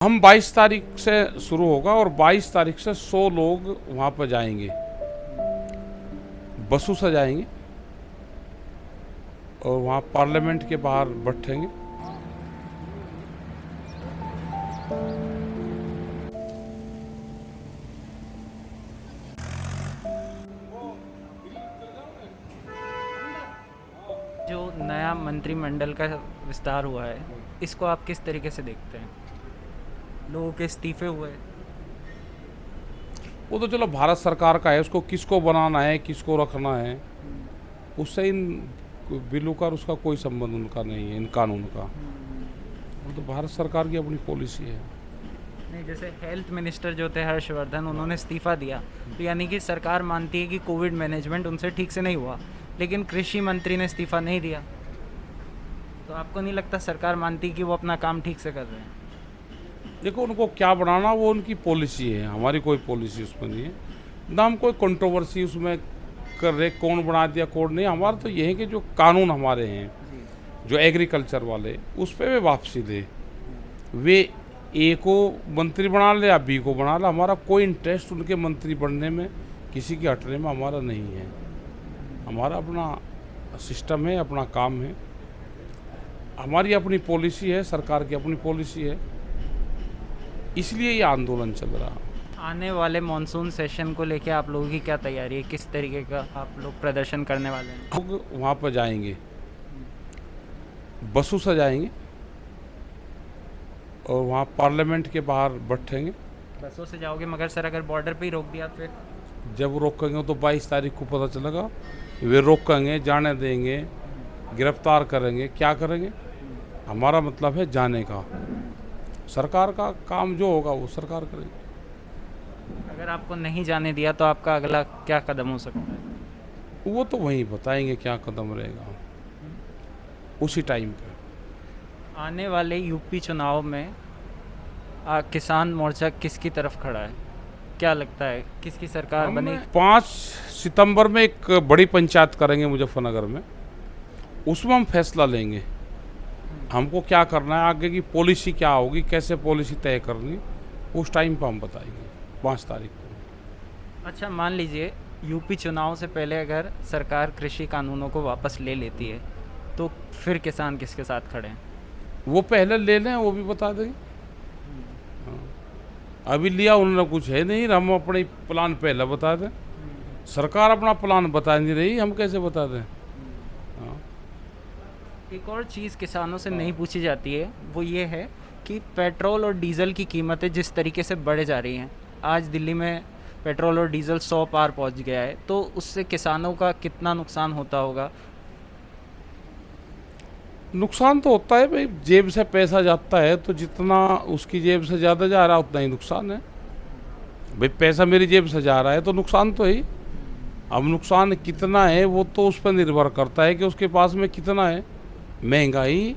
हम 22 तारीख से शुरू होगा और 22 तारीख से 100 लोग वहाँ पर जाएंगे, बसों से जाएंगे और वहाँ पार्लियामेंट के बाहर बैठेंगे। जो नया मंत्रिमंडल का विस्तार हुआ है, इसको आप किस तरीके से देखते हैं? लोगों के इस्तीफे हुए। वो तो चलो भारत सरकार का है, उसको किसको बनाना है किसको रखना है उससे इन बिलों का उसका कोई संबंध उनका नहीं है, इन कानून का। वो तो भारत सरकार की अपनी पॉलिसी है। नहीं, जैसे हेल्थ मिनिस्टर जो थे हर्षवर्धन, उन्होंने इस्तीफा दिया, तो यानी कि सरकार मानती है कि कोविड मैनेजमेंट उनसे ठीक से नहीं हुआ, लेकिन कृषि मंत्री ने इस्तीफा नहीं दिया। तो आपको नहीं लगता सरकार मानती कि वो अपना काम ठीक से कर रहे हैं? देखो, उनको क्या बनाना वो उनकी पॉलिसी है, हमारी कोई पॉलिसी उसमें नहीं है। ना हम कोई कंट्रोवर्सी उसमें कर रहे कौन बना दिया कौन नहीं। हमारा तो ये है कि जो कानून हमारे हैं, जो एग्रीकल्चर वाले, उस पर वे वापसी दे। वे ए को मंत्री बना ले या बी को बना ले, हमारा कोई इंटरेस्ट उनके मंत्री बनने में, किसी के हटने में हमारा नहीं है। हमारा अपना सिस्टम है, अपना काम है, हमारी अपनी पॉलिसी है, सरकार की अपनी पॉलिसी है, इसलिए ये आंदोलन चल रहा है। आने वाले मॉनसून सेशन को लेके आप लोगों की क्या तैयारी है? किस तरीके का आप लोग प्रदर्शन करने वाले हैं? लोग वहाँ पर जाएंगे, बसों से जाएंगे और वहाँ पार्लियामेंट के बाहर बैठेंगे। बसों से जाओगे, मगर सर अगर बॉर्डर पे ही रोक दिया फिर? जब रोकेंगे तो 22 तारीख को पता चलेगा। वे रोकेंगे, जाने देंगे, गिरफ्तार करेंगे, क्या करेंगे? हमारा मतलब है जाने का। सरकार का काम जो होगा वो सरकार करेगी। अगर आपको नहीं जाने दिया तो आपका अगला क्या कदम हो सकता है? वो तो वहीं बताएंगे क्या कदम रहेगा उसी टाइम पे। आने वाले यूपी चुनाव में किसान मोर्चा किसकी तरफ खड़ा है? क्या लगता है किसकी सरकार बने? 5 सितंबर में एक बड़ी पंचायत करेंगे मुजफ्फरनगर में, उसमें हम फैसला लेंगे हमको क्या करना है, आगे की पॉलिसी क्या होगी, कैसे पॉलिसी तय करनी, उस टाइम पर हम बताएंगे 5 तारीख को। अच्छा, मान लीजिए यूपी चुनाव से पहले अगर सरकार कृषि कानूनों को वापस ले लेती है, तो फिर किसान किसके साथ खड़े हैं? वो पहले ले लें, वो भी बता देंगे। हाँ। अभी लिया उन्होंने कुछ है नहीं, हम अपने प्लान पहले बता दें। सरकार अपना प्लान बता नहीं रही, हम कैसे बता दें? हाँ। एक और चीज़ किसानों से नहीं पूछी जाती है, वो ये है कि पेट्रोल और डीजल की कीमतें जिस तरीके से बढ़े जा रही हैं, आज दिल्ली में पेट्रोल और डीजल 100 पार पहुंच गया है, तो उससे किसानों का कितना नुकसान होता होगा? नुकसान तो होता है भाई, जेब से पैसा जाता है तो जितना उसकी जेब से ज़्यादा जा रहा है उतना ही नुकसान है। भाई पैसा मेरी जेब से जा रहा है तो नुकसान तो ही। अब नुकसान कितना है वो तो उस पर निर्भर करता है कि उसके पास में कितना है। महंगाई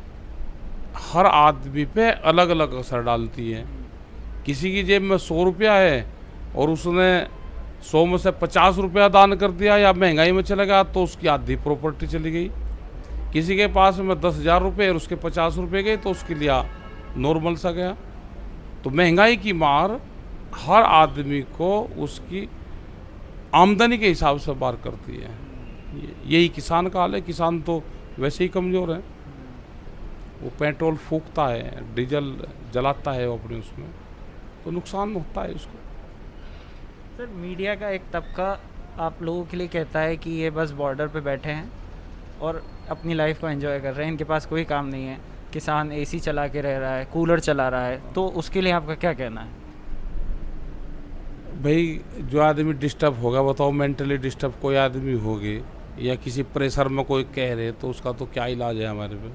हर आदमी पे अलग अलग असर डालती है। किसी की जेब में 100 रुपया है और उसने 100 में से 50 रुपया दान कर दिया या महंगाई में चला गया तो उसकी आधी प्रॉपर्टी चली गई। किसी के पास में 10,000 रुपये और उसके 50 रुपये गए तो उसके लिए नॉर्मल सा गया। तो महंगाई की मार हर आदमी को उसकी आमदनी के हिसाब से मार करती है। यही किसान का हाल है। किसान तो वैसे ही कमज़ोर है, वो पेट्रोल फूकता है, डीजल जलाता है वो अपने उसमें, तो नुकसान होता है उसको। सर, मीडिया का एक तबका आप लोगों के लिए कहता है कि ये बस बॉर्डर पे बैठे हैं और अपनी लाइफ को एंजॉय कर रहे हैं, इनके पास कोई काम नहीं है। किसान एसी चला के रह रहा है, कूलर चला रहा है, तो उसके लिए आपका क्या कहना है? भाई जो आदमी डिस्टर्ब होगा, बताओ मेंटली डिस्टर्ब कोई आदमी होगी या किसी प्रेशर में कोई कह रहे तो उसका तो क्या इलाज है हमारे पे।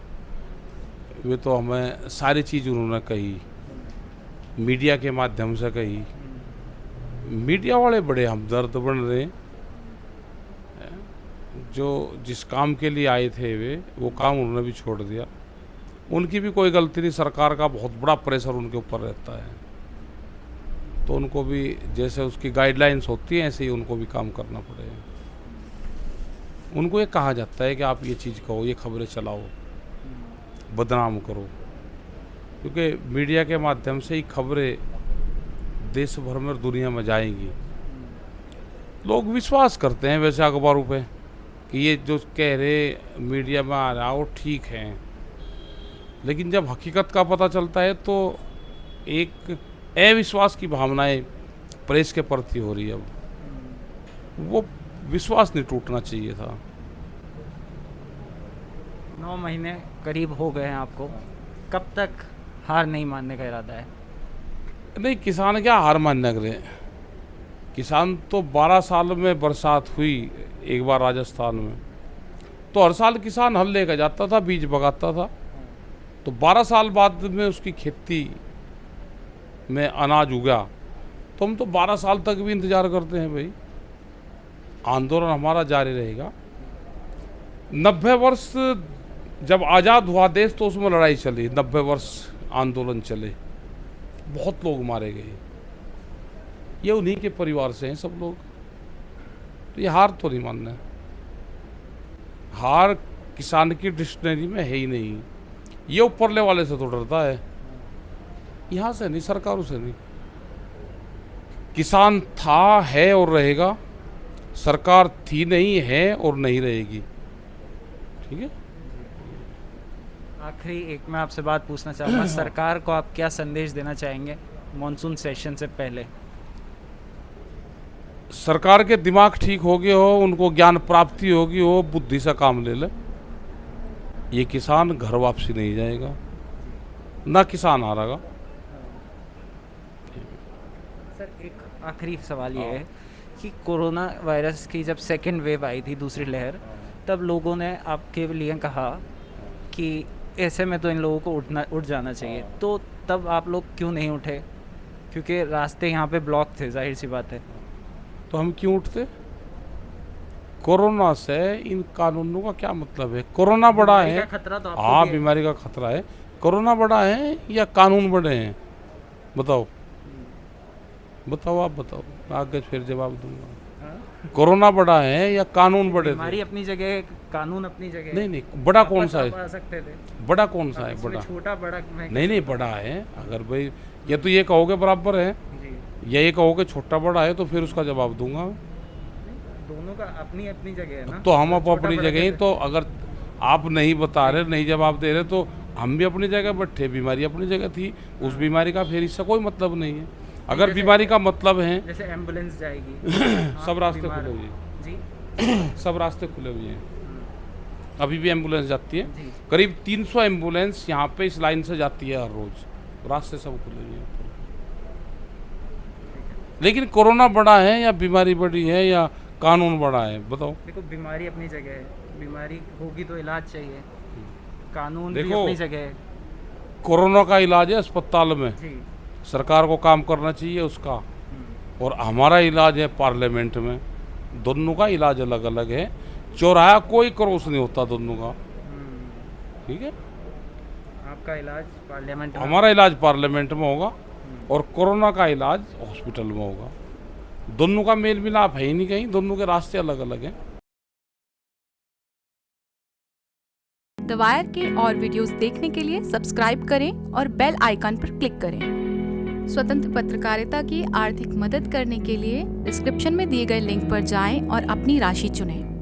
वे तो हमें सारी चीज़ उन्होंने कही, मीडिया के माध्यम से कही। मीडिया वाले बड़े हमदर्द बन रहे हैं। जो जिस काम के लिए आए थे वो काम उन्होंने भी छोड़ दिया। उनकी भी कोई गलती नहीं, सरकार का बहुत बड़ा प्रेशर उनके ऊपर रहता है, तो उनको भी जैसे उसकी गाइडलाइंस होती हैं ऐसे ही उनको भी काम करना पड़ेगा। उनको ये कहा जाता है कि आप ये चीज़ कहो, ये खबरें चलाओ, बदनाम करो, क्योंकि मीडिया के माध्यम से ही खबरें देश भर में और दुनिया में जाएंगी। लोग विश्वास करते हैं वैसे अखबारों पे कि ये जो कह रहे मीडिया में आ रहा वो ठीक है, लेकिन जब हकीकत का पता चलता है तो एक अविश्वास की भावनाएं प्रेस के प्रति हो रही है। अब वो विश्वास नहीं टूटना चाहिए था। 9 महीने करीब हो गए हैं आपको, कब तक हार नहीं मानने का इरादा है? नहीं, किसान क्या हार मानने के लिए? किसान तो 12 साल में बरसात हुई एक बार राजस्थान में, तो हर साल किसान हल लेकर जाता था, बीज बगाता था, तो 12 साल बाद में उसकी खेती में अनाज उगा, तो हम तो 12 साल तक भी इंतज़ार करते हैं भाई। आंदोलन हमारा जारी रहेगा। 90 वर्ष जब आज़ाद हुआ देश तो उसमें लड़ाई चली, 90 वर्ष आंदोलन चले, बहुत लोग मारे गए। ये उन्हीं के परिवार से हैं सब लोग, तो ये हार तो नहीं मानना है। हार किसान की डिक्शनरी में है ही नहीं। ये ऊपरले वाले से तो डरता है, यहाँ से नहीं, सरकारों से नहीं। किसान था, है और रहेगा। सरकार थी, नहीं है और नहीं रहेगी। ठीक है। आखिरी एक मैं आपसे बात पूछना चाहूँगा, सरकार को आप क्या संदेश देना चाहेंगे मॉनसून सेशन से पहले? सरकार के दिमाग ठीक हो गए हो, उनको ज्ञान प्राप्ति होगी, हो बुद्धि से काम ले ले। ये किसान घर वापसी नहीं जाएगा, ना किसान हारेगा। सर एक आखिरी सवाल ये है कि कोरोना वायरस की जब सेकेंड वेव आई थी, दूसरी लहर, तब लोगों ने आपके लिए कहा कि ऐसे में तो इन लोगों को उठ जाना चाहिए, तो तब आप लोग क्यों नहीं उठे? क्योंकि रास्ते यहाँ पे ब्लॉक थे, जाहिर सी बात है। तो हम क्यों उठते? कोरोना से इन कानूनों का क्या मतलब है? कोरोना बड़ा है, खतरा तो हाँ बीमारी का खतरा है। कोरोना बड़ा है या कानून बड़े हैं? बताओ बताओ, आप बताओ, आगे फिर जवाब दूंगा। कोरोना बड़ा है या कानून बड़े? बीमारी अपनी जगह, कानून अपनी जगह। नहीं नहीं, बड़ा कौन सा है? आ सकते थे। बड़ा कौन सा है? बड़ा छोटा बड़ा नहीं नहीं, बड़ा है। अगर भाई ये तो ये कहोगे बराबर है, या ये कहोगे छोटा बड़ा है, तो फिर उसका जवाब दूंगा। दोनों का अपनी अपनी जगह है ना। तो हम अपनी जगह ही, तो अगर आप नहीं बता रहे, नहीं जवाब दे रहे, तो हम भी अपनी जगह बैठे, बीमारी अपनी जगह थी। उस बीमारी का फिर इससे कोई मतलब नहीं है। अगर बीमारी का मतलब है, जैसे एम्बुलेंस जाएगी सब रास्ते खुले हुए हैं जी, सब रास्ते खुले हुए हैं। अभी भी एम्बुलेंस जाती है, करीब 300 एम्बुलेंस यहाँ पे इस लाइन से जाती है हर रोज, रास्ते सब खुले हुए हैं। लेकिन कोरोना बड़ा है या बीमारी बड़ी है या कानून बड़ा है? बताओ। देखो, बीमारी अपनी जगह है, बीमारी होगी तो इलाज चाहिए, कानून भी देखो, अपनी जगह है। कोरोना का इलाज है अस्पताल में, जी। सरकार को काम करना चाहिए उसका, और हमारा इलाज है पार्लियामेंट में। दोनों का इलाज अलग अलग है। चौराहा कोई क्रॉस नहीं होता दोनों का। ठीक है। आपका इलाज पार्लियामेंट में, हमारा इलाज पार्लियामेंट में होगा और कोरोना का इलाज हॉस्पिटल में होगा। दोनों का मेल मिलाप है ही नहीं कहीं, दोनों के रास्ते अलग अलग हैं। द वायर के और वीडियोस देखने के लिए सब्सक्राइब करें और बेल आइकन पर क्लिक करें। स्वतंत्र पत्रकारिता की आर्थिक मदद करने के लिए डिस्क्रिप्शन में दिए गए लिंक पर जाएं और अपनी राशि चुनें।